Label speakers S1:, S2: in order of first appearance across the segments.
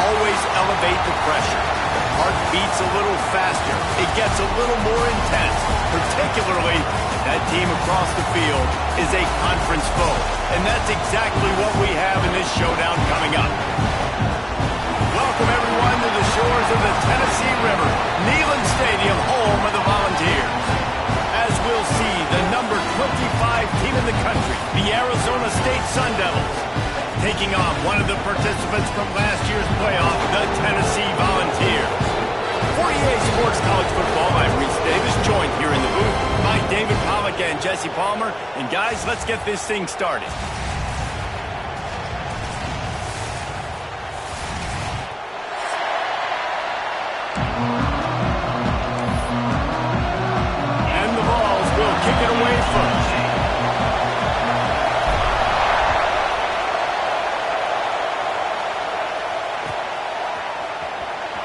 S1: always elevate the pressure. The heart beats a little faster. It gets a little more intense, particularly if that team across the field is a conference foe. And that's exactly what we have in this showdown coming up. Welcome, everyone, to the shores of the Tennessee River, Neyland Stadium, home of the Volunteers. As we'll see, the number 25 team in the country, the Arizona State Sun Devils, taking on one of the participants from last year's playoff, the Tennessee Volunteers. For EA Sports College Football, I'm Reese Davis, joined here in the booth by David Pollack and Jesse Palmer. And guys, let's get this thing started. And the Vols will kick it away first.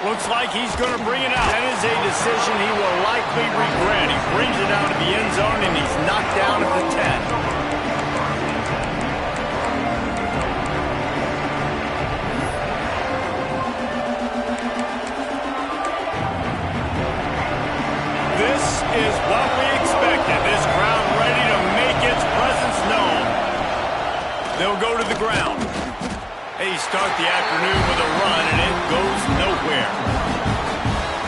S1: Looks like he's going to bring it out. That is a decision he will likely regret. He brings it out of the end zone, and he's knocked down at the 10. This is what we expected. This crowd ready to make its presence known. They'll go to the ground. They start the afternoon with a run, and it goes nowhere.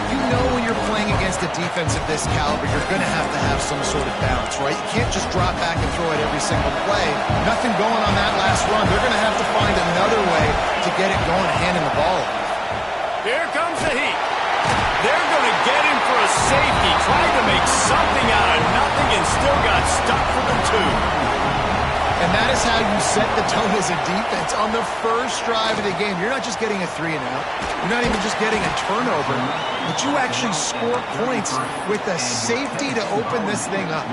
S2: You know when you're playing against a defense of this caliber, you're going to have some sort of balance, right? You can't just drop back and throw it every single play. Nothing going on that last run. They're going to have to find another way to get it going, handing the ball off.
S1: Here comes the heat. They're going to get him for a safety, trying to make something out of nothing, and still got stuck for the 2.
S2: And that is how you set the tone as a defense. On the first drive of the game, you're not just getting a 3 and out. You're not even just getting a turnover, but you actually score points with a safety to open this thing up.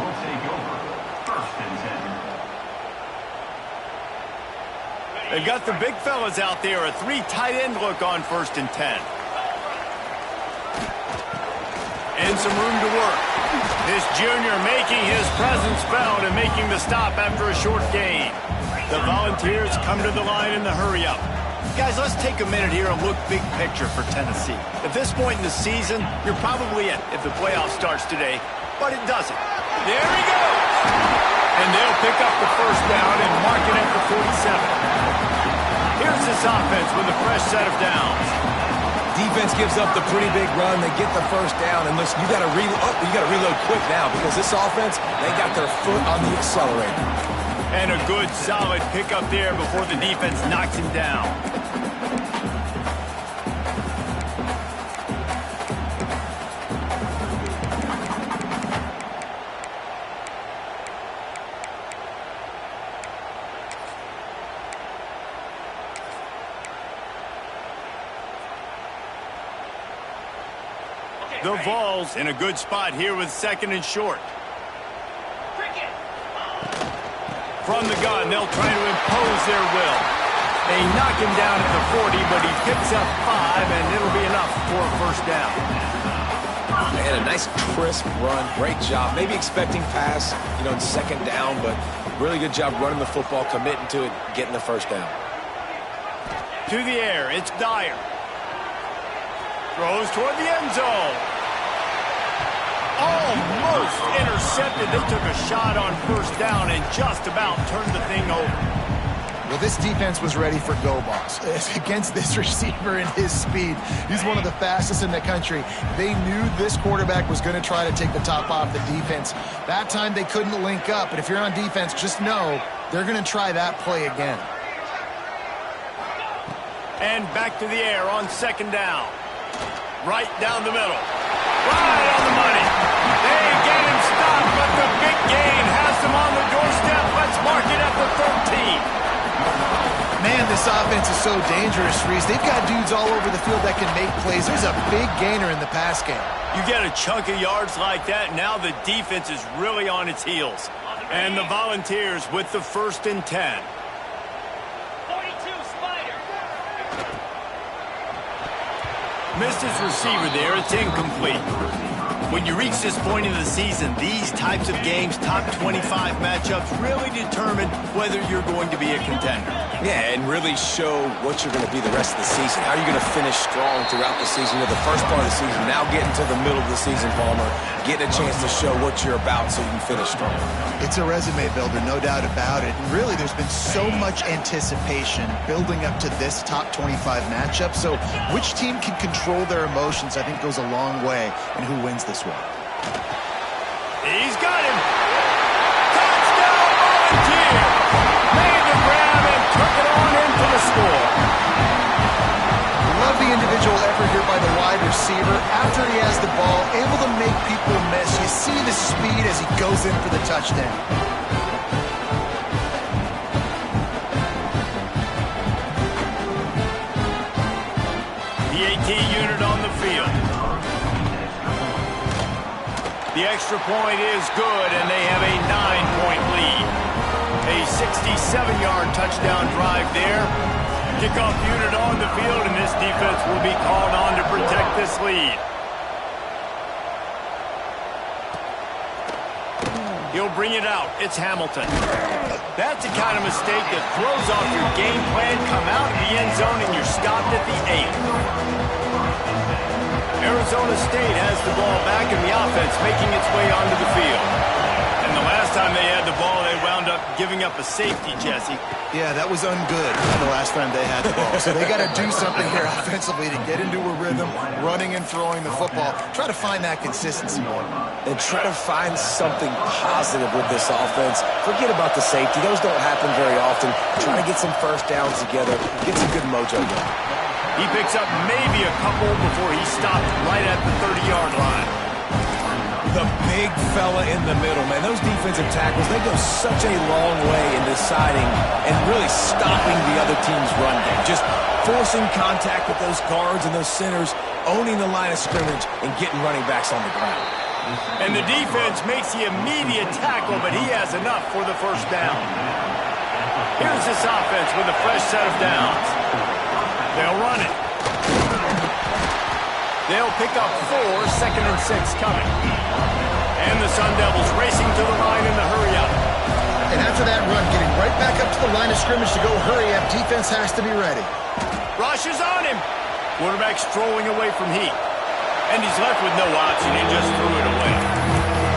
S1: They've got the big fellas out there, a 3 tight end look on 1st and 10. And some room to work. This junior making his presence felt and making the stop after a short gain. The Volunteers come to the line in the hurry-up. Guys, let's take a minute here and look big picture for Tennessee. At this point in the season, you're probably in if the playoff starts today, but it doesn't. There he goes! And they'll pick up the first down and mark it at the 47. Here's this offense with a fresh set of downs.
S3: Defense gives up the pretty big run. They get the first down. And listen, you got to reload quick now because this offense, they got their foot on the accelerator.
S1: And a good, solid pickup there before the defense knocks him down. The Vols in a good spot here with 2nd and short. From the gun, they'll try to impose their will. They knock him down at the 40, but he picks up 5, and it'll be enough for a first down.
S3: Man, a nice crisp run. Great job. Maybe expecting pass, in 2nd down, but really good job running the football, committing to it, getting the first down.
S1: To the air, it's Dyer. Throws toward the end zone. Almost intercepted. They took a shot on 1st down and just about turned the thing over.
S2: Well, this defense was ready for go balls. Against this receiver and his speed, he's one of the fastest in the country. They knew this quarterback was going to try to take the top off the defense. That time they couldn't link up, but if you're on defense, just know they're going to try that play again.
S1: And back to the air on 2nd down. Right down the middle. Right on the money. They get him stopped, but the big gain has them on the doorstep. Let's mark it at the 13.
S2: Man, this offense is so dangerous, Reese. They've got dudes all over the field that can make plays. There's a big gainer in the pass game.
S1: You get a chunk of yards like that, now the defense is really on its heels. And the Volunteers with the 1st and 10.
S4: 42, Spider.
S1: Missed his receiver there. It's incomplete. When you reach this point in the season, these types of games, top 25 matchups, really determine whether you're going to be a contender.
S3: Yeah, and really show what you're going to be the rest of the season. How are you going to finish strong throughout the season? You know, the first part of the season, now getting to the middle of the season, Palmer, getting a chance to show what you're about so you can finish strong.
S2: It's a resume builder, no doubt about it. And really, there's been so much anticipation building up to this top 25 matchup. So which team can control their emotions, I think, goes a long way in who wins this one.
S1: He's got him. Touchdown, Volunteer. Made the grab and took it on in for the score.
S2: Love the individual effort here by the wide receiver. After he has the ball, able to make people miss. You see the speed as he goes in for the touchdown.
S1: The AT unit on the field. The extra point is good, and they have a 9-point lead. A 67-yard touchdown drive there. Kickoff unit on the field, and this defense will be called on to protect this lead. He'll bring it out. It's Hamilton. That's the kind of mistake that throws off your game plan. Come out of the end zone, and you're stopped at the 8. Arizona State has the ball back in the offense, making its way onto the field. And the last time they had the ball, they wound up giving up a safety, Jesse.
S2: Yeah, that was ungood the last time they had the ball. So they got to do something here offensively to get into a rhythm, running and throwing the football. Try to find that consistency more.
S3: And try to find something positive with this offense. Forget about the safety. Those don't happen very often. Try to get some first downs together, get some good mojo going.
S1: He picks up maybe a couple before he stopped right at the 30-yard line.
S3: The big fella in the middle, man. Those defensive tackles, they go such a long way in deciding and really stopping the other team's run game. Just forcing contact with those guards and those centers, owning the line of scrimmage, and getting running backs on the ground.
S1: And the defense makes the immediate tackle, but he has enough for the first down. Here's this offense with a fresh set of downs. They'll run it. They'll pick up 4, 2nd and 6 coming. And the Sun Devils racing to the line in the hurry-up.
S2: And after that run, getting right back up to the line of scrimmage to go hurry up, defense has to be ready.
S1: Rush is on him. Quarterback strolling away from heat. And he's left with no option. He just threw it away.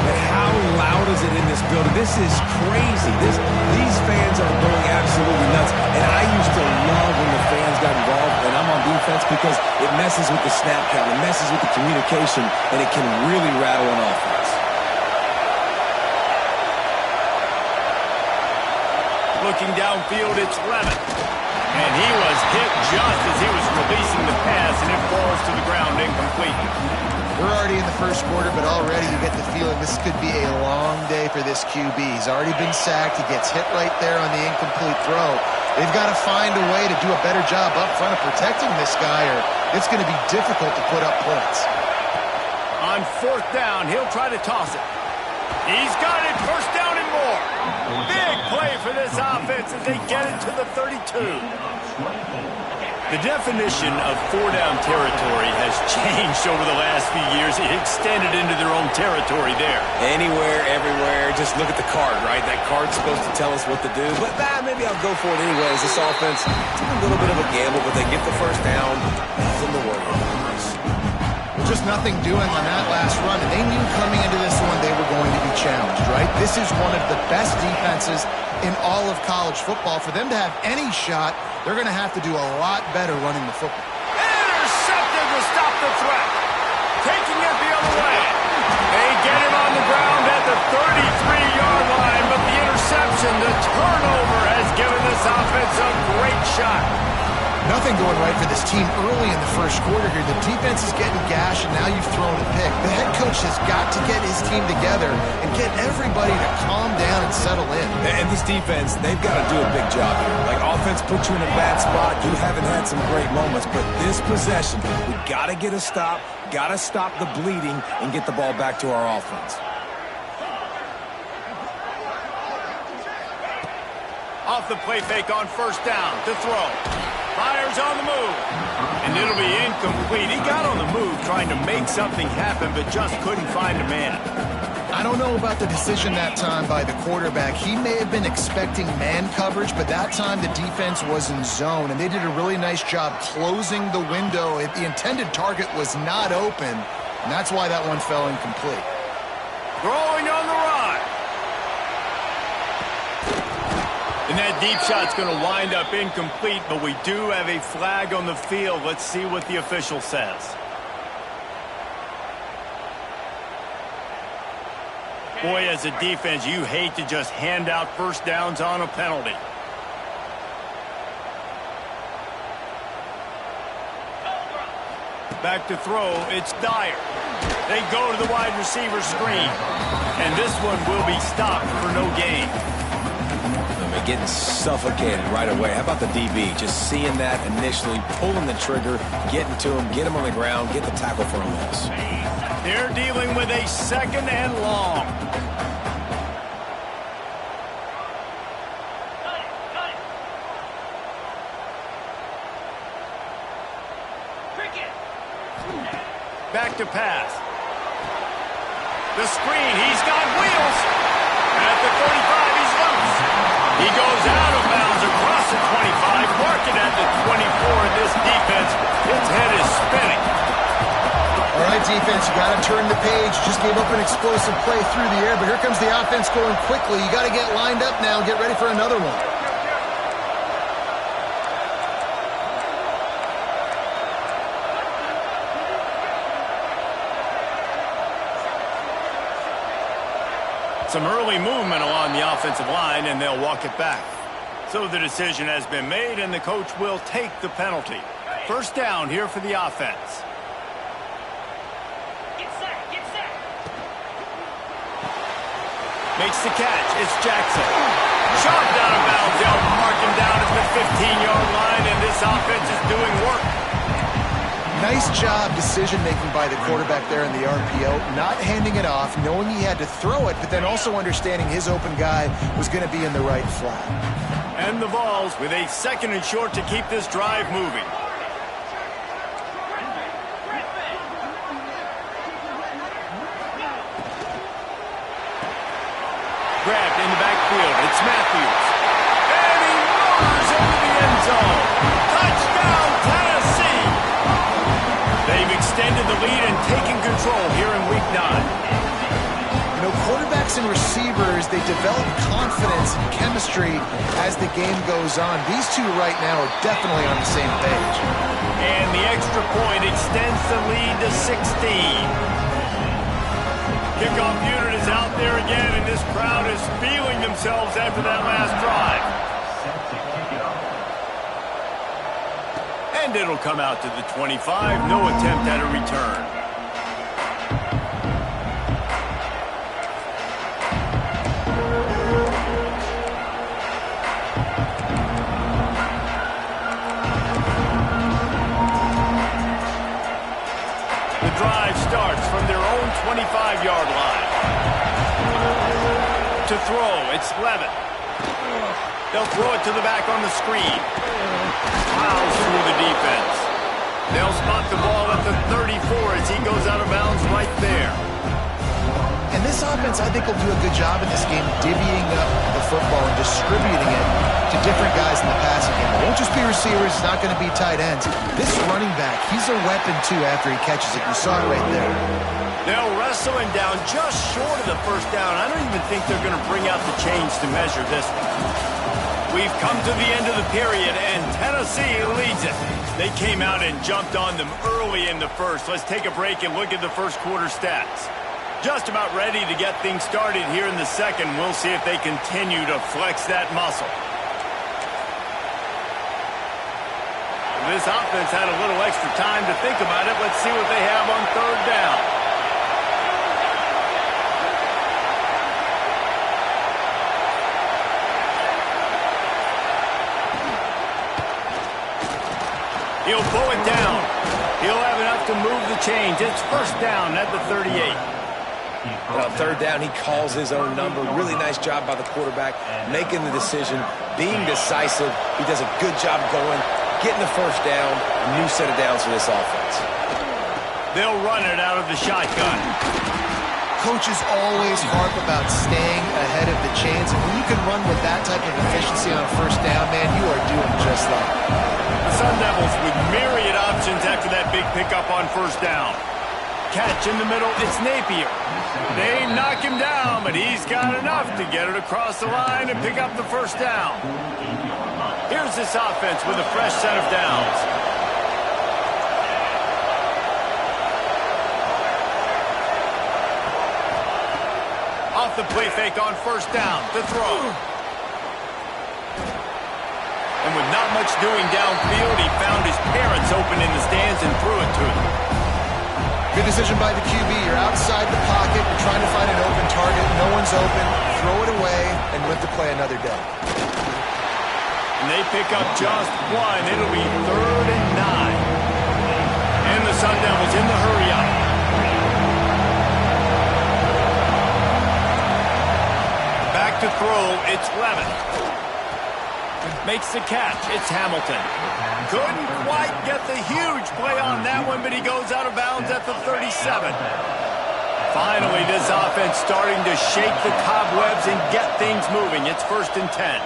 S3: But how loud is it in this building? This is crazy. These fans are going absolutely nuts. And I used to love when the fans got involved, and I'm on defense, because it messes with the snap count, it messes with the communication, and it can really rattle an offense.
S1: Looking downfield, it's Levitt. And he was hit just as he was releasing the pass, and it falls to the ground incomplete.
S2: We're already in the first quarter, but already you get the feeling this could be a long day for this QB. He's already been sacked. He gets hit right there on the incomplete throw. They've got to find a way to do a better job up front of protecting this guy, or it's going to be difficult to put up points.
S1: On 4th down, he'll try to toss it. He's got it. First down and more. Big play for this offense as they get it to the 32. The definition of 4-down territory has changed over the last few years. It extended into their own territory there.
S3: Anywhere, everywhere, just look at the card, right? That card's supposed to tell us what to do, but maybe I'll go for it anyways. This offense, it's a little bit of a gamble, but they get the first down. Nothing to worry about.
S2: Just nothing doing on that last run, and they knew coming into this one they were going to be challenged, right? This is one of the best defenses in all of college football. For them to have any shot, they're going to have to do a lot better running the football.
S1: Intercepted to stop the threat. Taking it the other way. They get him on the ground at the 33-yard line, but the interception, the turnover, has given this offense a great shot.
S2: Nothing going right for this team early in the first quarter here. The defense is getting gashed, and now you've thrown a pick. The head coach has got to get his team together and get everybody to calm down and settle in.
S3: And this defense, they've got to do a big job here. Like, offense puts you in a bad spot. You haven't had some great moments, but this possession, we got to get a stop, got to stop the bleeding, and get the ball back to our offense.
S1: Off the play fake on 1st down to throw. Fires on the move. And it'll be incomplete. He got on the move trying to make something happen, but just couldn't find a man.
S2: I don't know about the decision that time by the quarterback. He may have been expecting man coverage, but that time the defense was in zone, and they did a really nice job closing the window. The intended target was not open, and that's why that one fell incomplete.
S1: Throwing on the run. And that deep shot's going to wind up incomplete, but we do have a flag on the field. Let's see what the official says. Boy, as a defense, you hate to just hand out first downs on a penalty. Back to throw, it's Dyer. They go to the wide receiver screen. And this one will be stopped for no gain.
S3: Getting suffocated right away. How about the DB? Just seeing that initially, pulling the trigger, getting to him, get him on the ground, get the tackle for a loss.
S1: They're dealing with a second and long. Back to pass. The screen, he's got wheels. At the 35, he's loose. He goes out of bounds across the 25, marking at the 24. This defense, its head is spinning.
S2: All right, defense, you got to turn the page. Just gave up an explosive play through the air, but here comes the offense going quickly. You got to get lined up now and get ready for another one.
S1: Some early movement along the offensive line, and they'll walk it back. So the decision has been made, and the coach will take the penalty. First down here for the offense.
S4: Get set, get set.
S1: Makes the catch. It's Jackson. Shot down of bounds. They'll mark him down at the 15-yard line, and this offense is doing work.
S2: Nice job decision-making by the quarterback there in the RPO, not handing it off, knowing he had to throw it, but then also understanding his open guy was going to be in the right flat.
S1: And the Vols with a second and short to keep this drive moving. Grabbed in the backfield. It's Matthews. And he roars into the end zone. Touchdown, Tennessee! They've extended the lead and taken control here in Week 9.
S2: You know, quarterbacks and receivers, they develop confidence and chemistry as the game goes on. These two right now are definitely on the same page.
S1: And the extra point extends the lead to 16. Kickoff unit is out there again, and this crowd is feeling themselves after that last drive. And it'll come out to the 25. No attempt at a return. The drive starts from their own 25-yard line. To throw, it's Levitt. They'll throw it to the back on the screen. Plows through the defense. They'll spot the ball at the 34 as he goes out of bounds right there.
S2: And this offense, I think, will do a good job in this game divvying up the football and distributing it to different guys in the passing game. It won't just be receivers. It's not going to be tight ends. This running back, he's a weapon, too, after he catches it. You saw it right there.
S1: They'll wrestle him down just short of the first down. I don't even think they're going to bring out the chains to measure this one. We've come to the end of the period, and Tennessee leads it. They came out and jumped on them early in the first. Let's take a break and look at the first quarter stats. Just about ready to get things started here in the second. We'll see if they continue to flex that muscle. This offense had a little extra time to think about it. Let's see what they have on third down. He'll pull it down. He'll have enough to move the chains. It's first down at the 38.
S3: On third down, he calls his own number. Really nice job by the quarterback, making the decision, being decisive. He does a good job going, getting the first down, a new set of downs for this offense.
S1: They'll run it out of the shotgun.
S2: Coaches always harp about staying ahead of the chains, and when you can run with that type of efficiency on a first down, man, you are doing just that.
S1: The Sun Devils with myriad options after that big pickup on first down. Catch in the middle, it's Napier. They knock him down, but he's got enough to get it across the line and pick up the first down. Here's this offense with a fresh set of downs. Off the play fake on first down, the throw. And with not much doing downfield, he found his parents open in the stands and threw it to them.
S2: Good decision by the QB. You're outside the pocket. You're trying to find an open target. No one's open. Throw it away and live to play another day.
S1: And they pick up just one. It'll be 3rd and 9. And the Sun Devils in the hurry up. Back to throw. It's Levin. Makes the catch. It's Hamilton. Couldn't quite get the huge play on that one, but he goes out of bounds at the 37. Finally, this offense starting to shake the cobwebs and get things moving. It's 1st and 10.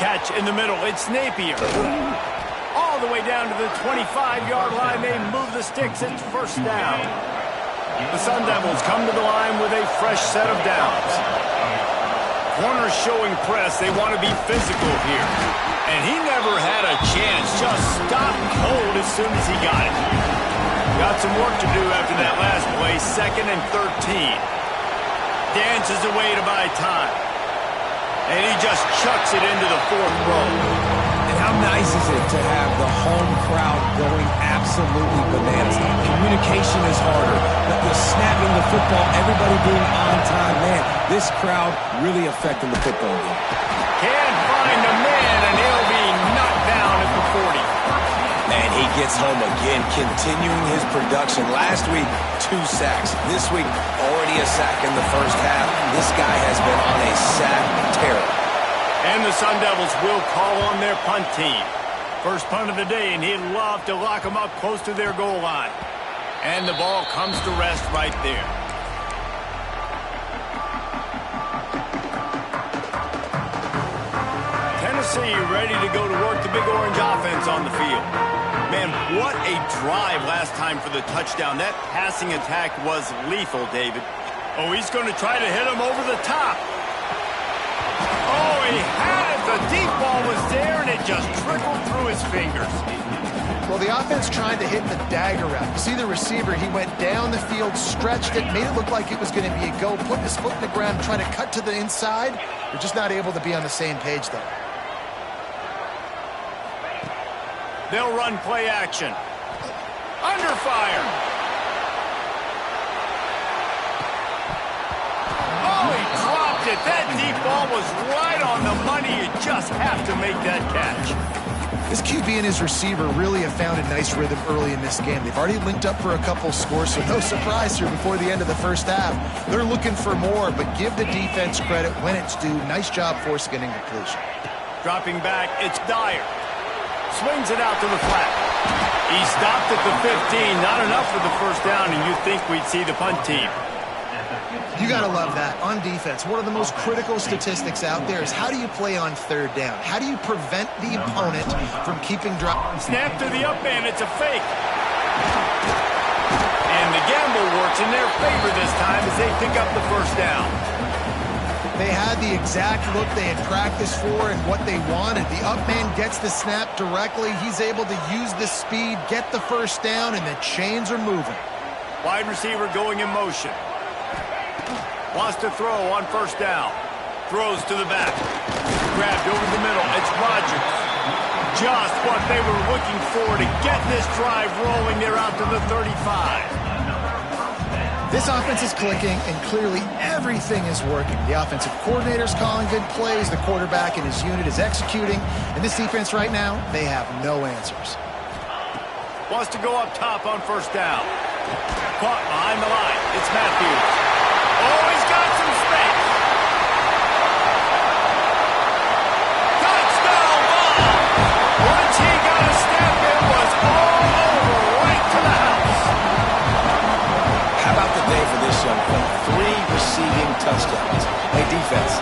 S1: Catch in the middle. It's Napier. All the way down to the 25-yard line. They move the sticks. It's 1st down. The Sun Devils come to the line with a fresh set of downs. Corners showing press. They want to be physical here. And he never had a chance. Just stopped cold as soon as he got it. Got some work to do after that last play. 2nd and 13. Dances away to buy time. And he just chucks it into the 4th row.
S3: And how nice is it to have the home crowd going absolutely bananas? Communication is harder. The snapping the football, everybody being on time. Man, this crowd really affecting the football game.
S1: Can't find a man, and he'll be knocked down at the 40.
S3: And he gets home again, continuing his production. Last week, 2 sacks. This week, already a sack in the first half. This guy has been on a sack tear.
S1: And the Sun Devils will call on their punt team. First punt of the day, and he'd love to lock them up close to their goal line. And the ball comes to rest right there. Tennessee ready to go to work the Big Orange offense on the field. Man, what a drive last time for the touchdown. That passing attack was lethal, David. Oh, he's going to try to hit him over the top. Oh, he had it. The deep ball was there, and it just trickled through his fingers.
S2: Well, the offense tried to hit the dagger route. You see the receiver, he went down the field, stretched it, made it look like it was going to be a go, put his foot in the ground, trying to cut to the inside. They're just not able to be on the same page, though.
S1: They'll run play action. Under fire. Oh, he dropped it. That deep ball was right on the money. You just have to make that catch.
S2: This QB and his receiver really have found a nice rhythm early in this game. They've already linked up for a couple scores, so no surprise here before the end of the first half. They're looking for more, but give the defense credit when it's due. Nice job forcing an incompletion.
S1: Dropping back, it's Dyer. Swings it out to the flat. He stopped at the 15. Not enough for the first down, and you'd think we'd see the punt team.
S2: You got to love that. On defense, one of the most critical statistics out there is how do you play on 3rd down? How do you prevent the opponent from keeping drop?
S1: Snap to the up man. It's a fake. And the gamble works in their favor this time as they pick up the first down.
S2: They had the exact look they had practiced for and what they wanted. The up man gets the snap directly. He's able to use the speed, get the first down, and the chains are moving.
S1: Wide receiver going in motion. Wants to throw on first down. Throws to the back. Grabbed over the middle. It's Rodgers. Just what they were looking for to get this drive rolling. They're out to the 35.
S2: This offense is clicking, and clearly everything is working. The offensive coordinator's calling good plays. The quarterback and his unit is executing. And this defense right now, they have no answers.
S1: Wants to go up top on first down. Caught behind the line. It's Matthews. Oh, he's got some space. Touchdown ball.
S3: day for this young fella. 3 receiving touchdowns. Hey, defense,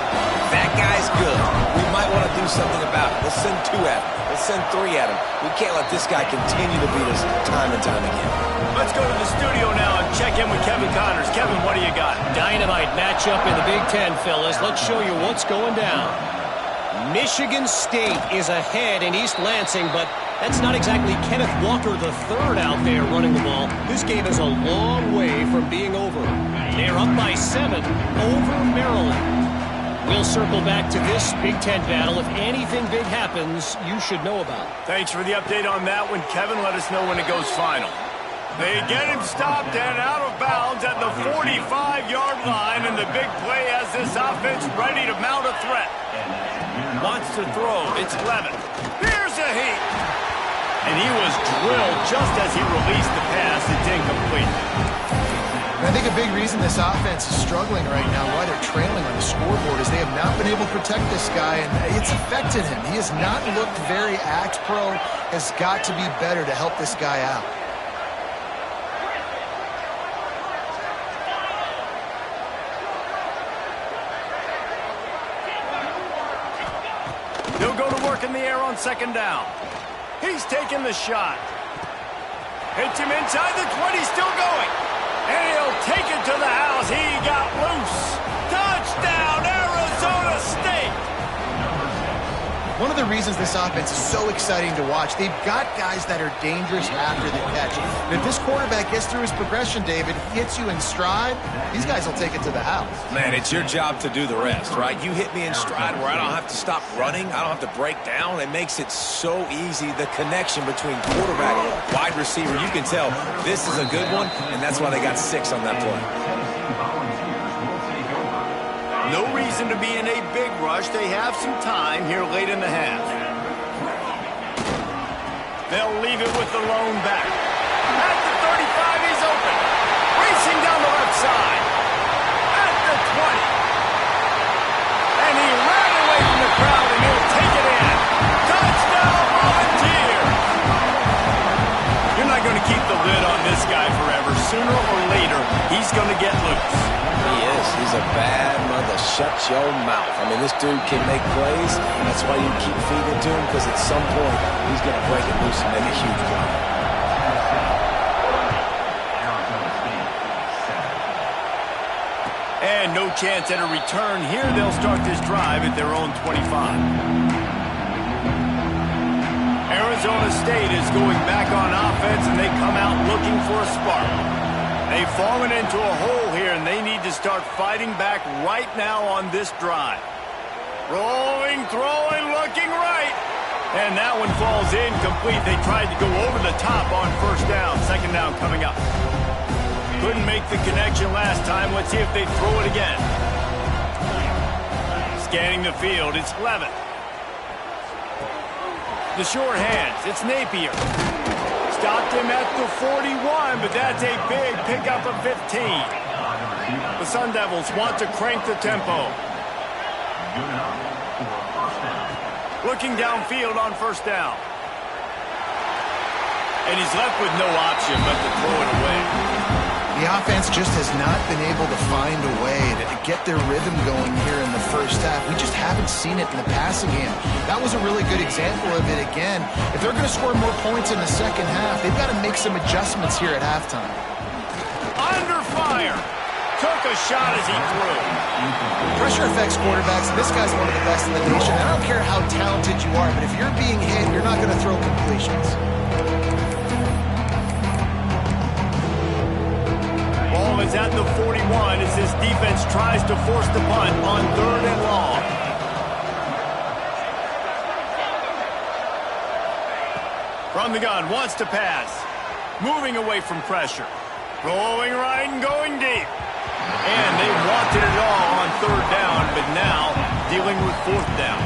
S3: that guy's good. We might want to do something about it. Let's send 2 at him. Let's send 3 at him. We can't let this guy continue to beat us time and time again.
S1: Let's go to the studio now and check in with Kevin Connors. Kevin, what do you got?
S5: Dynamite matchup in the Big Ten, fellas. Let's show you what's going down. Michigan State is ahead in East Lansing, but that's not exactly Kenneth Walker III out there running the ball. This game is a long way from being over. They're up by 7 over Maryland. We'll circle back to this Big Ten battle. If anything big happens, you should know about it.
S1: Thanks for the update on that one, Kevin. Let us know when it goes final. They get him stopped and out of bounds at the 45-yard line, and the big play has this offense ready to mount a threat. Wants to throw. It's Levitt. Here's a heat. And he was drilled just as he released the pass. It's incomplete.
S2: And I think a big reason this offense is struggling right now, why they're trailing on the scoreboard, is they have not been able to protect this guy, and it's affected him. He has not looked very act-pro, has got to be better to help this guy out.
S1: He'll go to work in the air on 2nd down. He's taking the shot. Hits him inside the 20, still going. And he'll take it to the house. He got loose. Touchdown, Arizona State.
S2: One of the reasons this offense is so exciting to watch, they've got guys that are dangerous after the catch. And if this quarterback gets through his progression, David, hits you in stride, these guys will take it to the house.
S3: Man, it's your job to do the rest, right? You hit me in stride where I don't have to stop running. I don't have to break down. It makes it so easy. The connection between quarterback and wide receiver, you can tell this is a good one, and that's why they got 6 on that play.
S1: No reason to be in a big rush. They have some time here late in the half. They'll leave it with the lone back. At the 35, he's open. Racing down the left side. At the 20. And he ran away from the crowd, and he'll take it in. Touchdown, Volunteer. You're not going to keep the lid on this guy forever. Sooner or later, he's going to get loose.
S3: He is. He's a bad mother. Shut your mouth. I mean, this dude can make plays. That's why you keep feeding it to him, because at some point, he's going to break it loose and make a huge play.
S1: And no chance at a return here. They'll start this drive at their own 25. Arizona State is going back on offense, and they come out looking for a spark. They've fallen into a hole here, and they need to start fighting back right now on this drive. Rolling, throwing, looking right. And that one falls incomplete. They tried to go over the top on 1st down. 2nd down coming up. Couldn't make the connection last time. Let's see if they throw it again. Scanning the field, it's Levitt. The short hands, it's Napier. Stopped him at the 41, but that's a big pickup of 15. The Sun Devils want to crank the tempo. Looking downfield on 1st down. And he's left with no option but to throw it away.
S2: The offense just has not been able to find a way to get their rhythm going here in the 1st half. We just haven't seen it in the passing game. That was a really good example of it again. If they're going to score more points in the 2nd half, they've got to make some adjustments here at halftime.
S1: Under fire. Took a shot as he threw.
S2: Pressure affects quarterbacks, and this guy's one of the best in the nation. I don't care how talented you are, but if you're being hit, you're not going to throw completions.
S1: Ball is at the 41 as this defense tries to force the punt on 3rd and long. From the gun, wants to pass. Moving away from pressure. Rolling right and going deep. And they wanted it all on 3rd down, but now dealing with 4th down.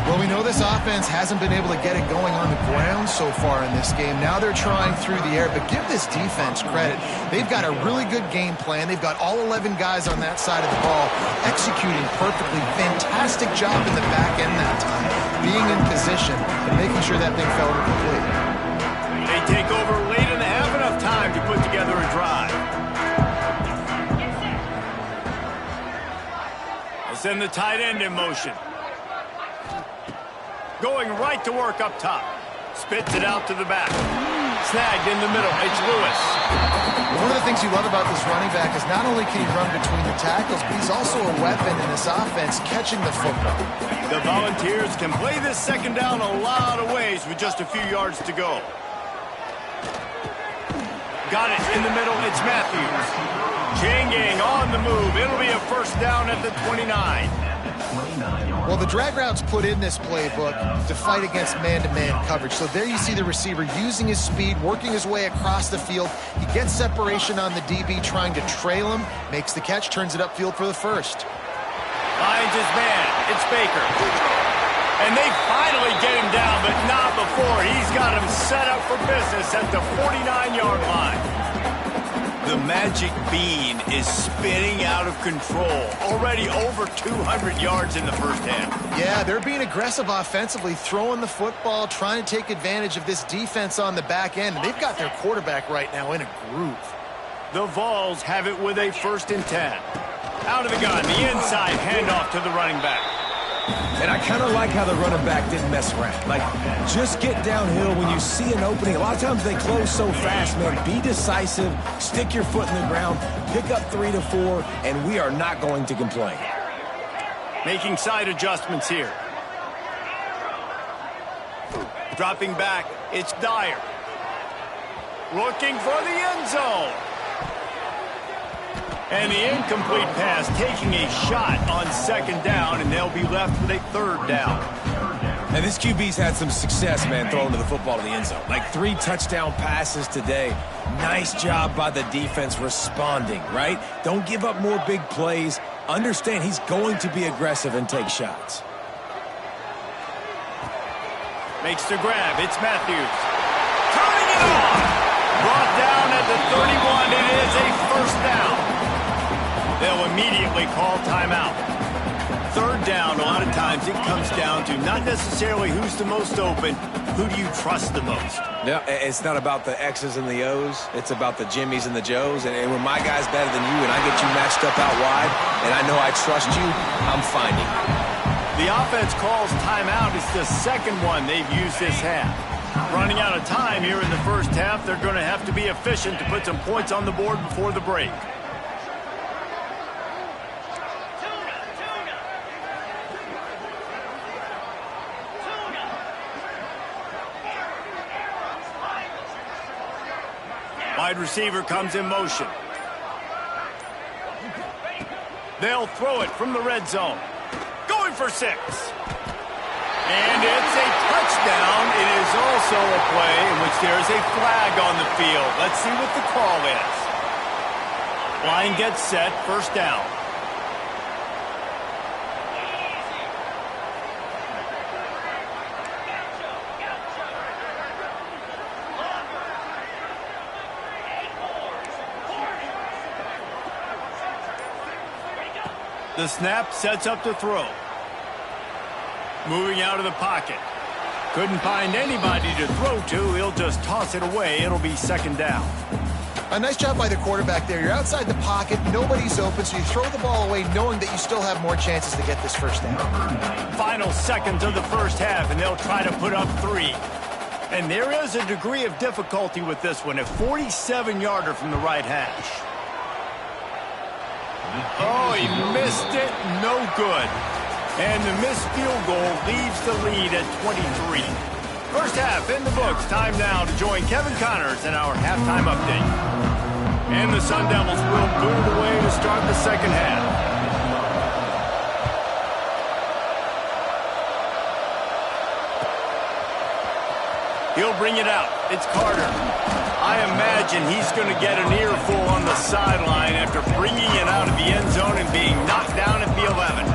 S2: Well, we know this offense hasn't been able to get it going on the ground so far in this game. Now they're trying through the air, but give this defense credit. They've got a really good game plan. They've got all 11 guys on that side of the ball executing perfectly. Fantastic job in the back end that time, being in position and making sure that thing fell incomplete.
S1: They take over late in the half, enough time to put together a drive. Send the tight end in motion. Going right to work up top. Spits it out to the back. Snagged in the middle. It's Lewis.
S2: One of the things you love about this running back is not only can he run between the tackles, but he's also a weapon in this offense catching the football.
S1: The Volunteers can play this second down a lot of ways with just a few yards to go. Got it in the middle. It's Matthews. Chain gang on the move. It'll be a first down at the 29.
S2: Well, the drag routes put in this playbook to fight against man-to-man coverage. So there you see the receiver using his speed, working his way across the field. He gets separation on the DB, trying to trail him, makes the catch, turns it upfield for the first.
S1: Finds his man. It's Baker. And they finally get him down, but not before. He's got him set up for business at the 49-yard line. The magic bean is spinning out of control. Already over 200 yards in the first half.
S2: Yeah, they're being aggressive offensively, throwing the football, trying to take advantage of this defense on the back end. And they've got their quarterback right now in a groove.
S1: The Vols have it with a 1st and 10. Out of the gun, the inside handoff to the running back.
S3: And I kind of like how the running back didn't mess around. Like, just get downhill when you see an opening. A lot of times they close so fast, man. Be decisive, stick your foot in the ground, pick up 3 to 4, and we are not going to complain.
S1: Making side adjustments here. Dropping back, it's Dyer. Looking for the end zone. And the incomplete pass, taking a shot on 2nd down, and they'll be left with a 3rd down.
S3: And this QB's had some success, man, throwing to the football to the end zone. Like 3 touchdown passes today. Nice job by the defense responding, right? Don't give up more big plays. Understand he's going to be aggressive and take shots.
S1: Makes the grab. It's Matthews. Turning it on. Brought down at the 31. It is a 1st down. They'll immediately call timeout. 3rd down, a lot of times it comes down to not necessarily who's the most open, who do you trust the most?
S3: Yeah, it's not about the X's and the O's. It's about the Jimmys and the Joes. And when my guy's better than you and I get you matched up out wide and I know I trust you, I'm finding you.
S1: The offense calls timeout. It's the 2nd one they've used this half. Running out of time here in the first half, they're going to have to be efficient to put some points on the board before the break. Wide receiver comes in motion. They'll throw it from the red zone. Going for 6. And it's a touchdown. It is also a play in which there is a flag on the field. Let's see what the call is. Line gets set, 1st down. The snap sets up to throw. Moving out of the pocket. Couldn't find anybody to throw to. He'll just toss it away. It'll be 2nd down.
S2: A nice job by the quarterback there. You're outside the pocket. Nobody's open, so you throw the ball away knowing that you still have more chances to get this 1st down.
S1: Final seconds of the first half, and they'll try to put up 3. And there is a degree of difficulty with this one. A 47-yarder from the right hash. Oh, he missed it. No good. And the missed field goal leaves the lead at 23. First half in the books. Time now to join Kevin Connors in our halftime update. And the Sun Devils will boot it away to start the 2nd half. He'll bring it out. It's Carter. I imagine he's going to get an earful on the sideline after bringing it out of the end zone and being knocked down at the 11.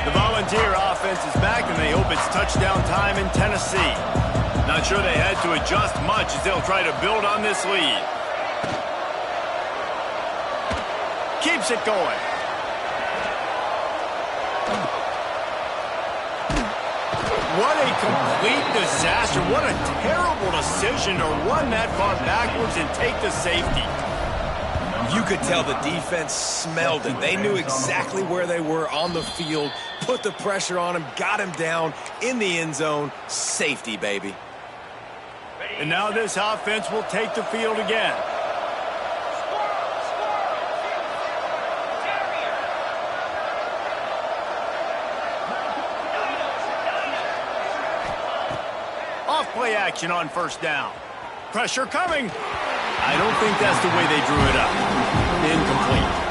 S1: The Volunteer offense is back, and they hope it's touchdown time in Tennessee. Not sure they had to adjust much as they'll try to build on this lead. Keeps it going. What a complete disaster. What a terrible decision to run that far backwards and take the safety.
S3: You could tell the defense smelled it. They knew exactly where they were on the field, put the pressure on him, got him down in the end zone. Safety, baby.
S1: And now this offense will take the field again. Off-play action on first down. Pressure coming. I don't think that's the way they drew it up. Incomplete.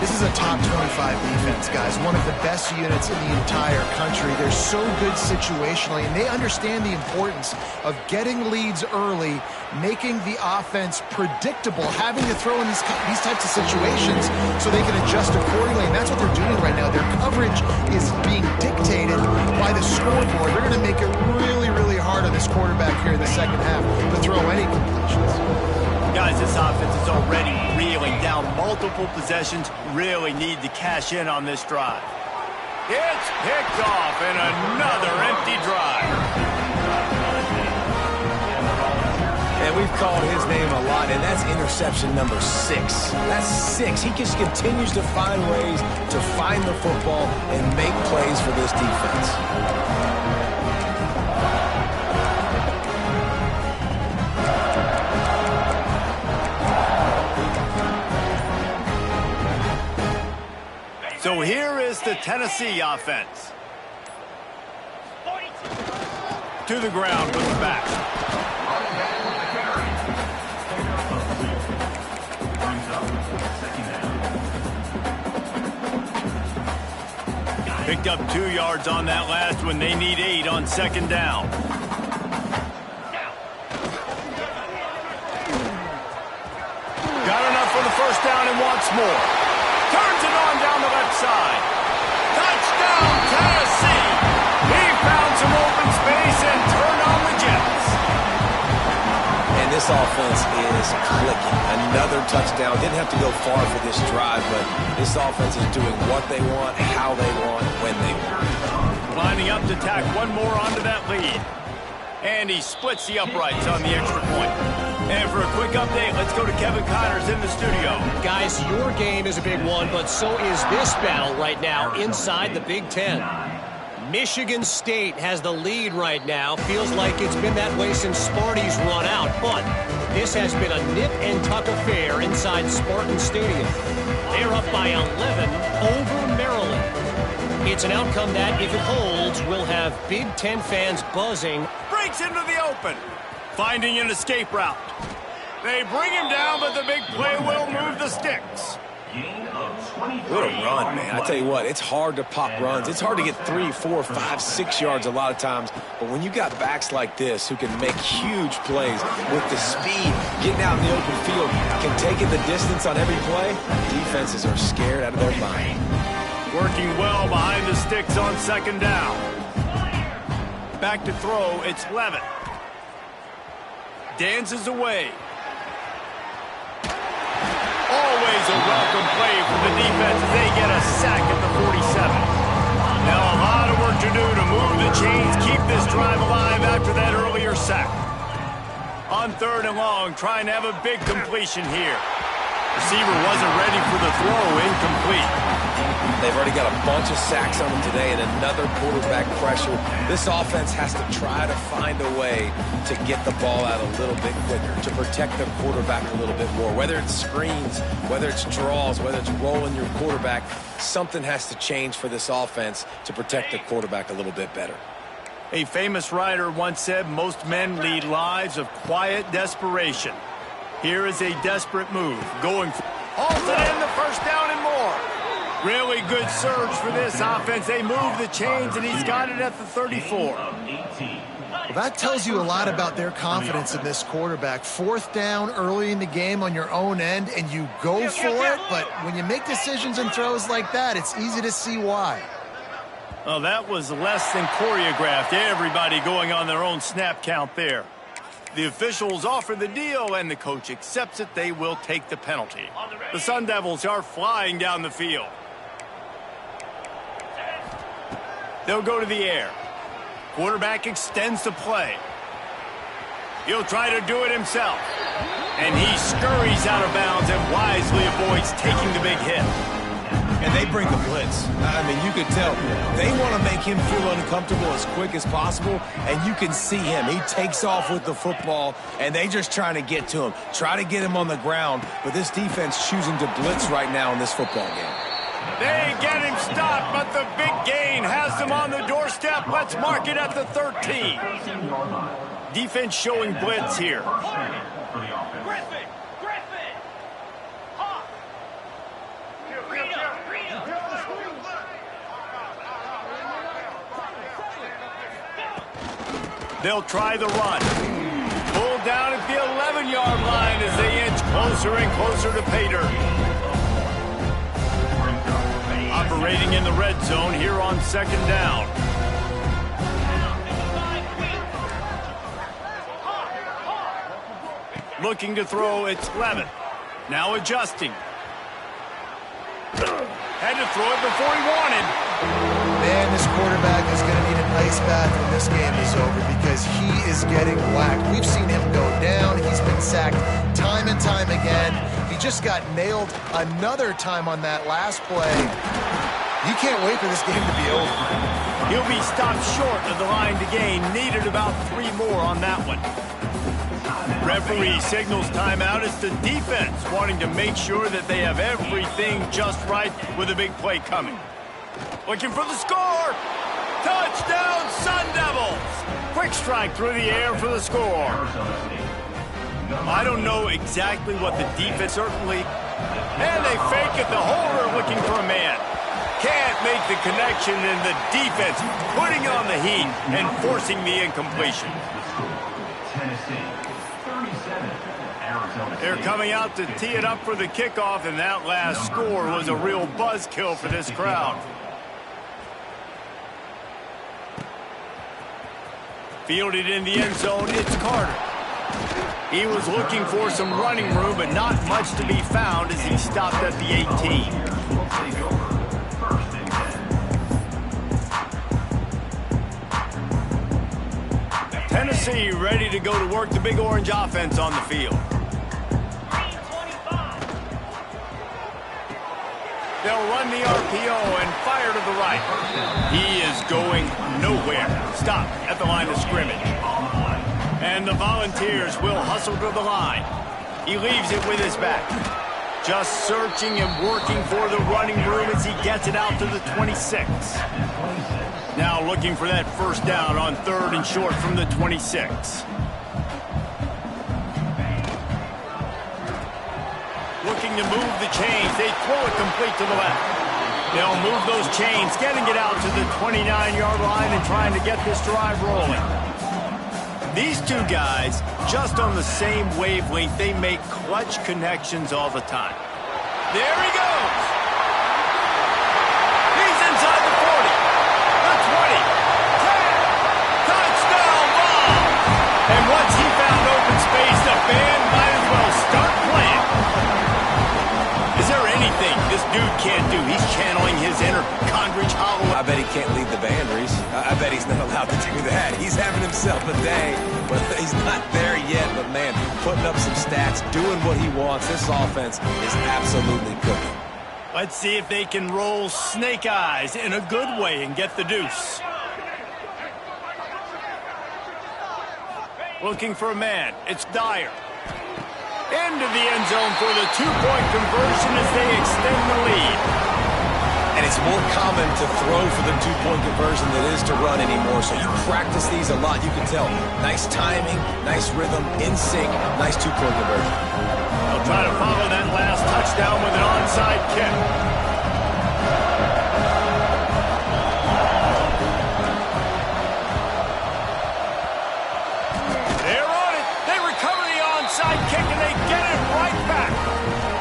S2: This is a top 25 defense, guys. One of the best units in the entire country. They're so good situationally, and they understand the importance of getting leads early, making the offense predictable, having to throw in these types of situations so they can adjust accordingly, and that's what they're doing right now. Their coverage is being dictated by the scoreboard. They're going to make it really, really hard on this quarterback here in the second half to throw any completions.
S1: Guys, this offense is already reeling down multiple possessions. Really need to cash in on this drive. It's picked off and another empty drive.
S3: And we've called his name a lot, and that's interception number 6. That's 6. He just continues to find ways to find the football and make plays for this defense.
S1: So here is the Tennessee offense. To the ground with the back. Picked up 2 yards on that last one. They need 8 on second down. Got enough for the first down and wants more. Turns it on down the left side. Touchdown, Tennessee. He found some open space and turned on the Jets.
S3: And this offense is clicking. Another touchdown. Didn't have to go far for this drive, but this offense is doing what they want, how they want, when they want.
S1: Lining up to tack one more onto that lead. And he splits the uprights on the extra point. And for a quick update, let's go to Kevin Connors in the studio.
S5: Guys, your game is a big one, but so is this battle right now inside the Big Ten. Michigan State has the lead right now. Feels like it's been that way since Sparty's run out, but this has been a nip-and-tuck affair inside Spartan Stadium. They're up by 11 over Maryland. It's an outcome that, if it holds, will have Big Ten fans buzzing.
S1: Breaks into the open. Finding an escape route. They bring him down, but the big play will move the sticks.
S3: What a run, man. I tell you what, it's hard to pop runs. It's hard to get 3, 4, 5, 6 yards a lot of times. But when you got backs like this who can make huge plays with the speed, getting out in the open field, can take it the distance on every play, defenses are scared out of their mind.
S1: Working well behind the sticks on second down. Back to throw, it's Levitt. Dances away. Always a welcome play for the defense as they get a sack at the 47. Now a lot of work to do to move the chains, keep this drive alive after that earlier sack. On third and long, trying to have a big completion here. Receiver wasn't ready for the throw, incomplete.
S3: They've already got a bunch of sacks on them today and another quarterback pressure. This offense has to try to find a way to get the ball out a little bit quicker, to protect their quarterback a little bit more. Whether it's screens, whether it's draws, whether it's rolling your quarterback, something has to change for this offense to protect the quarterback a little bit better.
S1: A famous writer once said, most men lead lives of quiet desperation. Here is a desperate move, going for halted in the first down and more. Really good surge for this offense. They move the chains, and he's got it at the 34.
S2: Well, that tells you a lot about their confidence in this quarterback. Fourth down early in the game on your own end, and you go for it, but when you make decisions and throws like that, it's easy to see why.
S1: Oh, that was less than choreographed. Everybody going on their own snap count there. The officials offer the deal, and the coach accepts it. They will take the penalty. The Sun Devils are flying down the field. They'll go to the air. Quarterback extends the play. He'll try to do it himself. And he scurries out of bounds and wisely avoids taking the big hit.
S3: And they bring the blitz. I mean, you could tell they want to make him feel uncomfortable as quick as possible, and you can see him. He takes off with the football, and they just trying to get to him, try to get him on the ground, but this defense choosing to blitz right now in this football game.
S1: They get him stopped, but the big gain has them on the doorstep. Let's mark it at the 13. Defense showing blitz here.
S4: Griffin! Hawk!
S1: They'll try the run. Pulled down at the 11-yard line as they inch closer and closer to pay dirt. Operating in the red zone here on second down. Looking to throw, it's Levin. Now adjusting. Had to throw it before he wanted.
S2: Man, this quarterback is going to need an ice bath when this game is over because he is getting whacked. We've seen him go down. He's been sacked time and time again. He just got nailed another time on that last play. You can't wait for this game to be over.
S1: He'll be stopped short of the line to gain. Needed about 3 more on that one. Referee signals timeout. It's the defense wanting to make sure that they have everything just right with a big play coming. Looking for the score. Touchdown, Sun Devils. Quick strike through the air for the score. I don't know exactly what the defense certainly. And they fake it. The holder looking for a man. Can't make the connection, and the defense putting on the heat and forcing the incompletion. They're coming out to tee it up for the kickoff, and that last score was a real buzzkill for this crowd. Fielded in the end zone, it's Carter. He was looking for some running room, but not much to be found as he stopped at the 18. Tennessee ready to go to work the Big Orange offense on the field. They'll run the RPO and fire to the right. He is going nowhere. Stop at the line of scrimmage. And the Volunteers will hustle to the line. He leaves it with his back. Just searching and working for the running room as he gets it out to the 26. Now looking for that first down on 3rd and short from the 26. Looking to move the chains. They throw it complete to the left. They'll move those chains, getting it out to the 29-yard line and trying to get this drive rolling. These two guys, just on the same wavelength, they make clutch connections all the time. There he goes. He's inside the 40, the 20, 10, touchdown ball. And once he found open space, the band might as well start playing. Is there anything this dude can't do? He's channeling his inner Condridge Holloway.
S3: I bet he can't lead the band, Reese. I bet he's not allowed to do that. He's having himself a day, but he's not there yet. But, man, putting up some stats, doing what he wants. This offense is absolutely cooking.
S1: Let's see if they can roll snake eyes in a good way and get the deuce. Looking for a man. It's Dyer. Into the end zone for the 2-point conversion as they extend the lead.
S3: And it's more common to throw for the 2-point conversion than it is to run anymore. So you practice these a lot. You can tell. Nice timing, nice rhythm, in sync, nice 2-point conversion.
S1: They'll try to follow that last touchdown with an onside kick. They're on it. They recover the onside kick and they get it right back.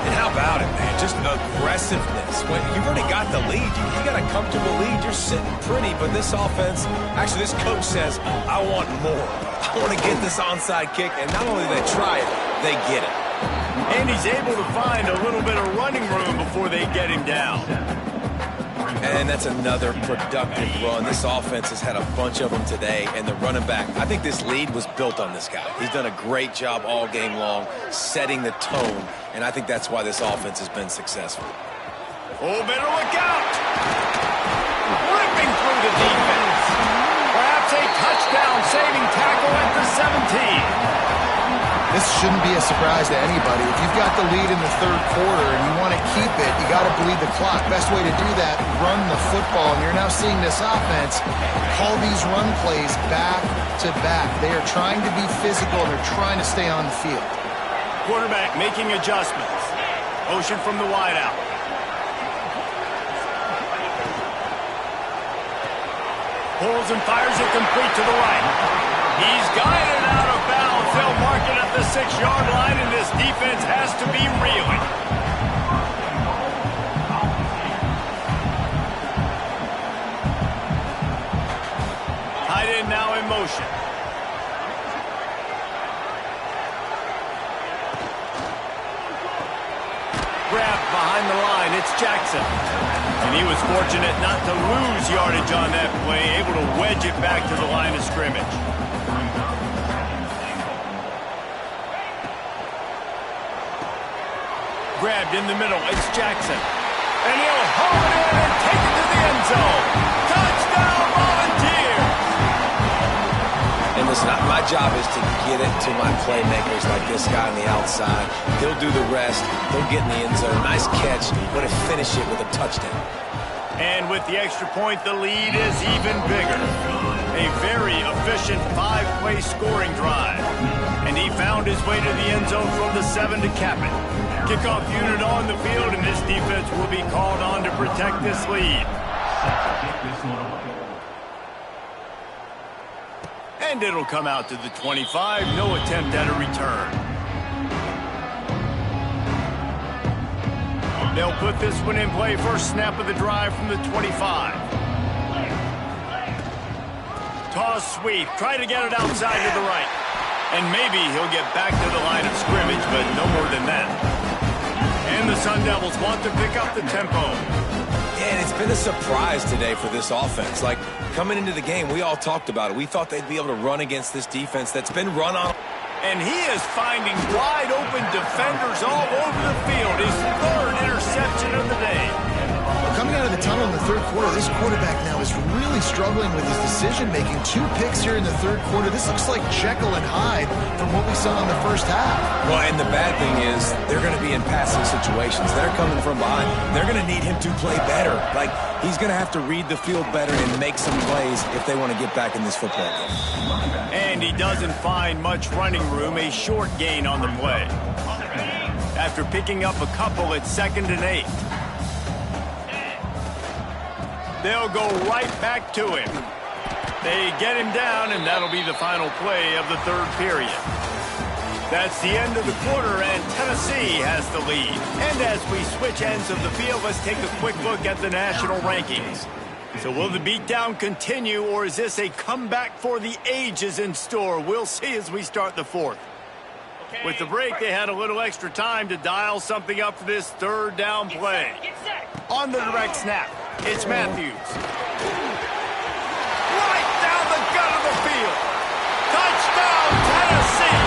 S3: And how about it, man? Just aggressiveness. When you've already got the lead, you got a comfortable lead. You're sitting pretty, but this offense, actually this coach says, I want more. I want to get this onside kick, and not only do they try it, they get it.
S1: And he's able to find a little bit of running room before they get him down.
S3: And that's another productive run. This offense has had a bunch of them today, and the running back, I think this lead was built on this guy. He's done a great job all game long, setting the tone, and I think that's why this offense has been successful.
S1: Oh, better look out! Ripping through the defense. Perhaps a touchdown-saving tackle at the 17.
S2: This shouldn't be a surprise to anybody. If you've got the lead in the third quarter and you want to keep it, you got to bleed the clock. Best way to do that, run the football. And you're now seeing this offense call these run plays back to back. They are trying to be physical, and they're trying to stay on the field.
S1: Quarterback making adjustments. Motion from the wideout. Pulls and fires it complete to the right. He's got it out of bounds. They'll mark it at the 6-yard line, and this defense has to be reeling. Tight end now in motion. Grabbed behind the line. It's Jackson. And he was fortunate not to lose yardage on that play, able to wedge it back to the line of scrimmage. Grabbed in the middle. It's Jackson. And he'll haul it in and take it to the end zone. Touchdown, Volunteers!
S3: And listen, my job is to get it to my playmakers like this guy on the outside. They'll do the rest. They'll get in the end zone. Nice catch, but to finish it with a touchdown.
S1: And with the extra point, the lead is even bigger. A very efficient 5-play scoring drive. And he found his way to the end zone from the 7 to cap it. Kickoff unit on the field, and this defense will be called on to protect this lead. And it'll come out to the 25. No attempt at a return. They'll put this one in play. First snap of the drive from the 25. Toss sweep. Try to get it outside to the right. And maybe he'll get back to the line of scrimmage, but no more than that. And the Sun Devils want to pick up the tempo.
S3: And it's been a surprise today for this offense. Like, coming into the game, we all talked about it. We thought they'd be able to run against this defense that's been run on.
S1: And he is finding wide-open defenders all over the field. His third interception of the day.
S2: Coming out of the tunnel in the third quarter, this quarterback now is really struggling with his decision-making. 2 picks here in the third quarter. This looks like Jekyll and Hyde from what we saw in the first half.
S3: Well, and the bad thing is they're going to be in passing situations. They're coming from behind. They're going to need him to play better. Like, he's going to have to read the field better and make some plays if they want to get back in this football game.
S1: And he doesn't find much running room. A short gain on the play. After picking up a couple, it's 2nd and 8. They'll go right back to him. They get him down, and that'll be the final play of the third period. That's the end of the quarter, and Tennessee has the lead. And as we switch ends of the field, let's take a quick look at the national rankings. So will the beatdown continue, or is this a comeback for the ages in store? We'll see as we start the fourth. With the break, they had a little extra time to dial something up for this third down play. On the direct snap, it's Matthews. Right down the gut of the field. Touchdown, Tennessee.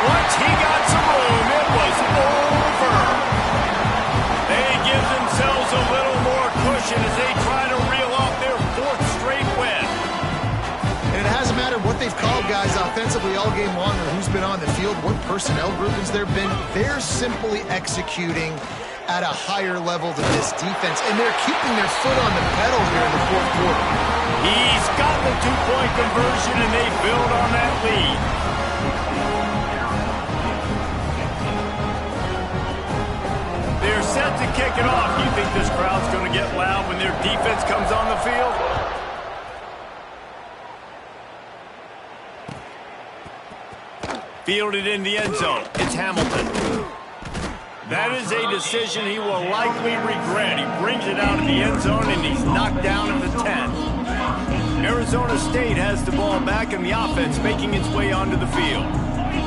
S1: Once he got some room, it was over. They give themselves a little more cushion as they try to reel off their 4th straight win.
S2: And it hasn't mattered what they've called guys offensively all game long or who's been on the field, what personnel groupings there have been. They're simply executing at a higher level than this defense, and they're keeping their foot on the pedal here in the fourth quarter.
S1: He's got the 2-point conversion, and they build on that lead. They're set to kick it off. Do you think this crowd's going to get loud when their defense comes on the field? Fielded in the end zone. It's Hamilton. That is a decision he will likely regret. He brings it out of the end zone, and he's knocked down at the 10. Arizona State has the ball back, and the offense making its way onto the field.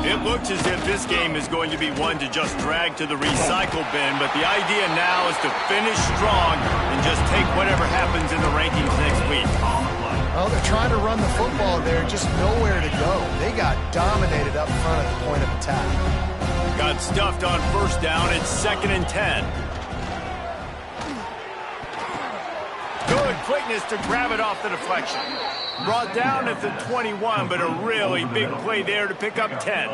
S1: It looks as if this game is going to be one to just drag to the recycle bin, but the idea now is to finish strong and just take whatever happens in the rankings next week.
S2: Well, they're trying to run the football there, just nowhere to go. They got dominated up front at the point of attack.
S1: Got stuffed on first down. It's 2nd and 10. Good quickness to grab it off the deflection. Brought down at the 21, but a really big play there to pick up 10.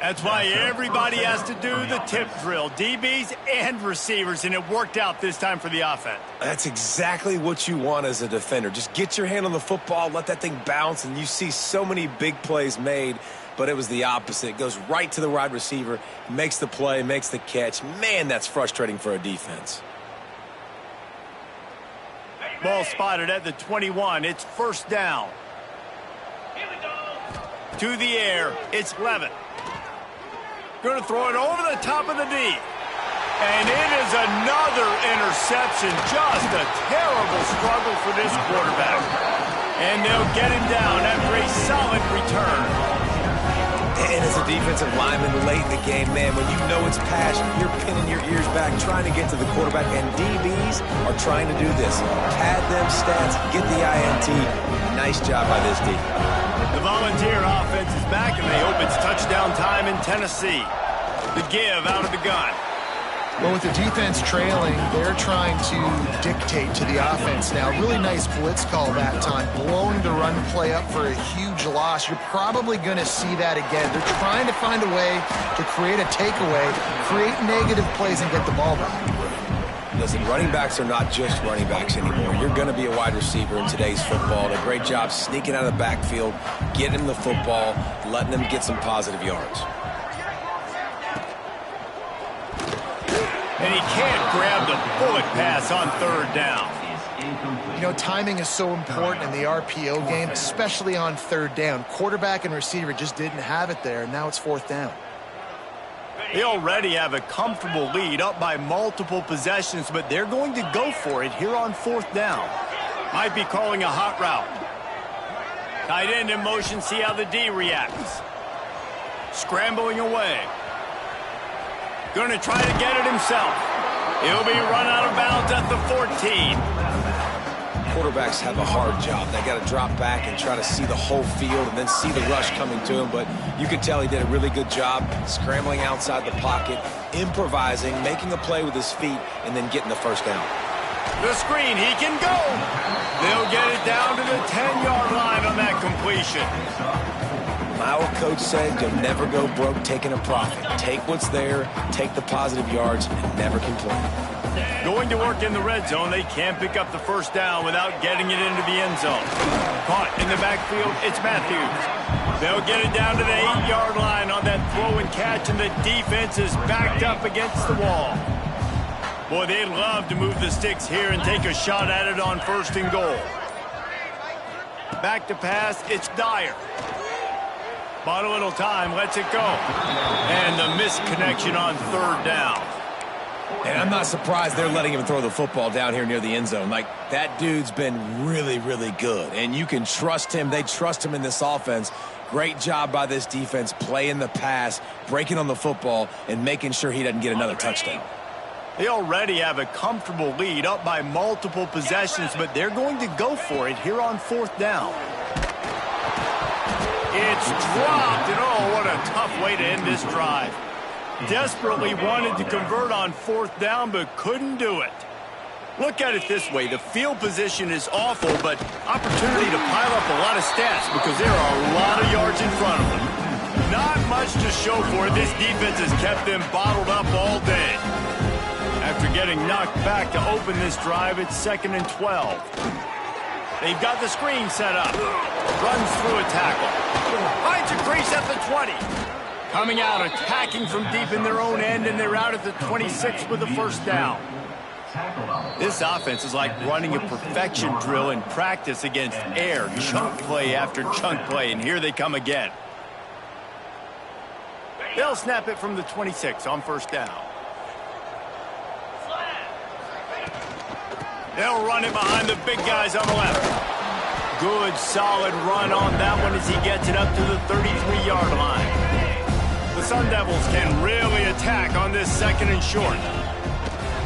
S1: That's why everybody has to do the tip drill, DBs and receivers, and it worked out this time for the offense.
S3: That's exactly what you want as a defender. Just get your hand on the football, let that thing bounce, and you see so many big plays made, but it was the opposite. It goes right to the wide receiver, makes the play, makes the catch. Man, that's frustrating for a defense.
S1: Ball spotted at the 21. It's first down. To the air. It's Levitt. Going to throw it over the top of the D. And it is another interception. Just a terrible struggle for this quarterback. And they'll get him down after a solid return.
S3: And as a defensive lineman late in the game, man, when you know it's passion, you're pinning your ears back, trying to get to the quarterback, and DBs are trying to do this. Pad them stats, get the INT. Nice job by this defense.
S1: The Volunteer offense is back, and they hope it's touchdown time in Tennessee. The give out of the gun.
S2: Well, with the defense trailing, they're trying to dictate to the offense now. Really nice blitz call that time, blowing the run play up for a huge loss. You're probably going to see that again. They're trying to find a way to create a takeaway, create negative plays, and get the ball back.
S3: Listen, running backs are not just running backs anymore. You're going to be a wide receiver in today's football. A great job sneaking out of the backfield, getting the football, letting them get some positive yards.
S1: And he can't grab the bullet pass on third down.
S2: You know, timing is so important in the RPO game, especially on third down. Quarterback and receiver just didn't have it there, and now it's fourth down.
S1: They already have a comfortable lead, up by multiple possessions, but they're going to go for it here on fourth down. Might be calling a hot route. Tight end in motion, see how the D reacts. Scrambling away. Going to try to get it himself. He'll be run out of bounds at the 14.
S3: Quarterbacks have a hard job. They got to drop back and try to see the whole field and then see the rush coming to him. But you could tell he did a really good job scrambling outside the pocket, improvising, making a play with his feet, and then getting the first down.
S1: The screen, he can go. They'll get it down to the 10-yard line on that completion.
S3: My old coach said you'll never go broke taking a profit. Take what's there, take the positive yards, and never complain.
S1: Going to work in the red zone, they can't pick up the first down without getting it into the end zone. Caught in the backfield, it's Matthews. They'll get it down to the 8-yard line on that throw and catch, and the defense is backed up against the wall. Boy, they'd love to move the sticks here and take a shot at it on first and goal. Back to pass, it's Dyer. Bought a little time, lets it go. And the misconnection on third down.
S3: And I'm not surprised they're letting him throw the football down here near the end zone. Like, that dude's been really, really good. And you can trust him. They trust him in this offense. Great job by this defense playing the pass, breaking on the football, and making sure he doesn't get another touchdown.
S1: They already have a comfortable lead, up by multiple possessions, but they're going to go for it here on fourth down. It's dropped, and oh, what a tough way to end this drive. Desperately wanted to convert on fourth down, but couldn't do it. Look at it this way. The field position is awful, but opportunity to pile up a lot of stats because there are a lot of yards in front of them. Not much to show for it. This defense has kept them bottled up all day. After getting knocked back to open this drive, it's 2nd and 12. They've got the screen set up. Runs through a tackle. Finds a crease at the 20. Coming out, attacking from deep in their own end, and they're out at the 26 with the first down. This offense is like running a perfection drill in practice against air. Chunk play after chunk play, and here they come again. They'll snap it from the 26 on first down. They'll run it behind the big guys on the left. good, solid run on that one as he gets it up to the 33-yard line. The Sun Devils can really attack on this second and short.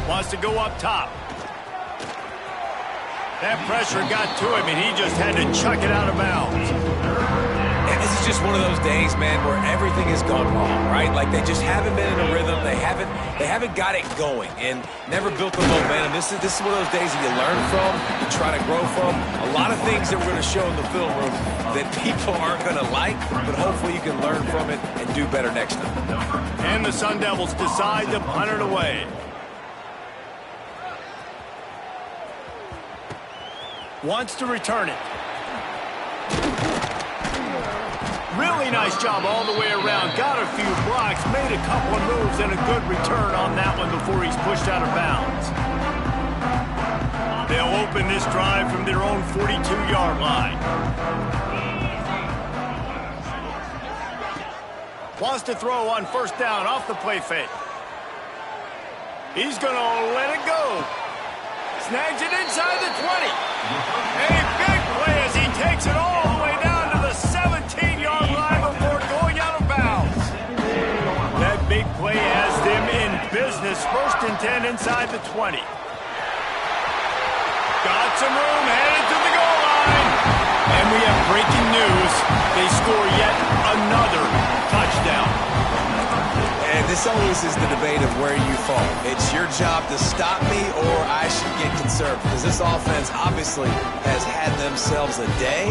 S1: Wants to go up top. That pressure got to him, and he just had to chuck it out of bounds.
S3: And this is just one of those days, man, where everything has gone wrong, right? Like they just haven't been in a rhythm. They haven't got it going and never built the momentum. This is one of those days that you learn from, you try to grow from. A lot of things that we're going to show in the film room that people aren't going to like, but hopefully you can learn from it and do better next time.
S1: And the Sun Devils decide to punt it away. Wants to return it. Really nice job all the way around. Got a few blocks, made a couple of moves, and a good return on that one before he's pushed out of bounds. They'll open this drive from their own 42-yard line. Wants to throw on first down off the play fake. He's going to let it go. Snags it inside the 20. A big play as he takes it all the way down to the 17-yard line before going out of bounds. That big play has them in business. First and 10 inside the 20. Got some room, headed to the goal line. And we have breaking news. They score yet another touchdown.
S3: And this always is the debate of where you fall. It's your job to stop me or I should get concerned because this offense obviously has had themselves a day,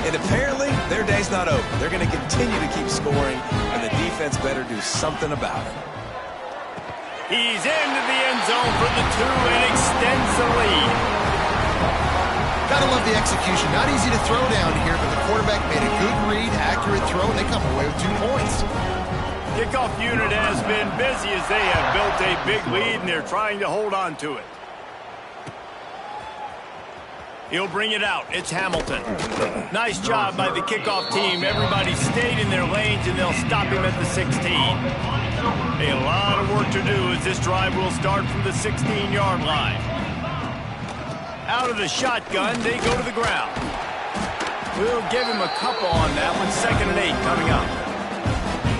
S3: and apparently their day's not over. They're going to continue to keep scoring, and the defense better do something about it.
S1: He's into the end zone for the 2 and extends the lead.
S2: Gotta love the execution. Not easy to throw down here, but the quarterback made a good read, accurate throw, and they come away with 2 points.
S1: Kickoff unit has been busy as they have built a big lead, and they're trying to hold on to it. He'll bring it out. It's Hamilton. Nice job by the kickoff team. Everybody stayed in their lanes, and they'll stop him at the 16. A lot of work to do as this drive will start from the 16-yard line. Out of the shotgun, they go to the ground. We'll give him a couple on that one. 2nd and 8 coming up.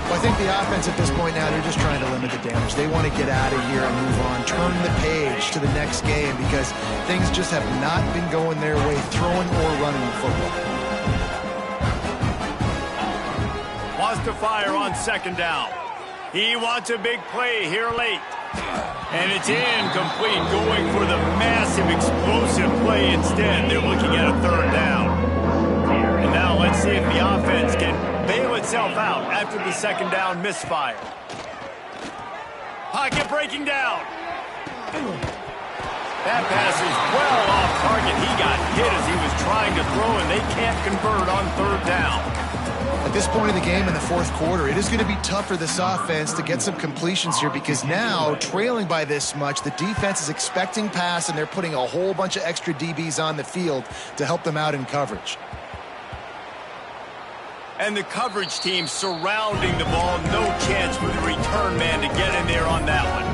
S2: Well, I think the offense at this point now, they're just trying to limit the damage. They want to get out of here and move on, turn the page to the next game because things just have not been going their way, throwing or running the football.
S1: Wants to fire on 2nd down. He wants a big play here late. And it's incomplete, going for the massive, explosive play instead. They're looking at a 3rd down. And now let's see if the offense can bail itself out after the 2nd down misfire. Pocket breaking down. That pass is well off target. He got hit as he was trying to throw, and they can't convert on 3rd down.
S2: At this point in the game in the 4th quarter, it is going to be tough for this offense to get some completions here because now, trailing by this much, the defense is expecting pass, and they're putting a whole bunch of extra DBs on the field to help them out in coverage.
S1: And the coverage team surrounding the ball. No chance for the return man to get in there on that one.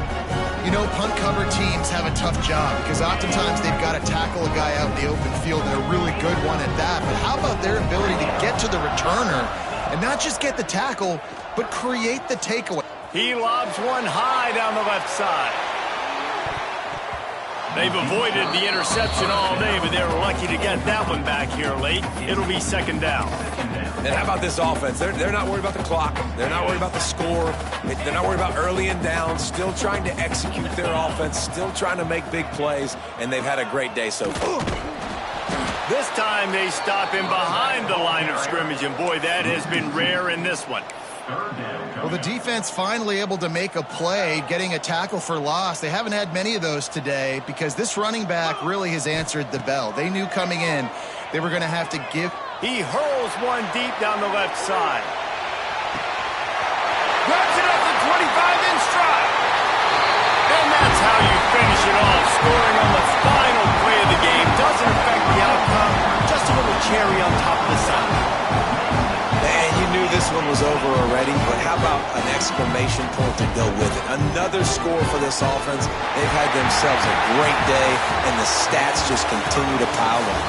S2: You know, punt cover teams have a tough job because oftentimes they've got to tackle a guy out in the open field, and a really good one at that. But how about their ability to get to the returner and not just get the tackle, but create the takeaway?
S1: He lobs one high down the left side. They've avoided the interception all day, but they were lucky to get that one back here late. It'll be 2nd down.
S3: And how about this offense? They're not worried about the clock. They're not worried about the score. They're not worried about early and down. Still trying to execute their offense. Still trying to make big plays. And they've had a great day so far.
S1: This time they stop him behind the line of scrimmage. And boy, that has been rare in this one.
S2: Well, the defense finally able to make a play, getting a tackle for loss. They haven't had many of those today because this running back really has answered the bell. They knew coming in they were going to have to give.
S1: He hurls one deep down the left side. Grabs it up to 25 in stride. And that's how you finish it off. Scoring on the final play of the game. Doesn't affect the outcome. Just a little cherry on top of the side.
S3: Man, you knew this one was over already, but how about an exclamation point to go with it? Another score for this offense. They've had themselves a great day, and the stats just continue to pile up.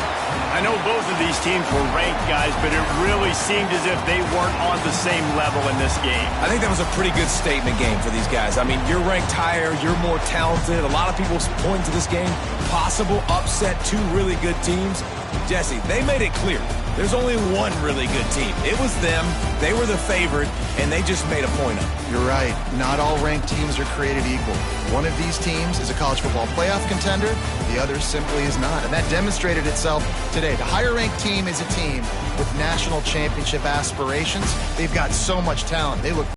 S1: I know both of these teams were ranked, guys, but it really seemed as if they weren't on the same level in this game.
S3: I think that was a pretty good statement game for these guys. I mean, you're ranked higher, you're more talented. A lot of people point to this game, possible upset, two really good teams. Jesse, they made it clear. There's only one really good team. It was them. They were the favorite, and they just made a point of it.
S2: You're right. Not all ranked teams are created equal. One of these teams is a college football playoff contender. The other simply is not. And that demonstrated itself today. The higher ranked team is a team with national championship aspirations. They've got so much talent. They look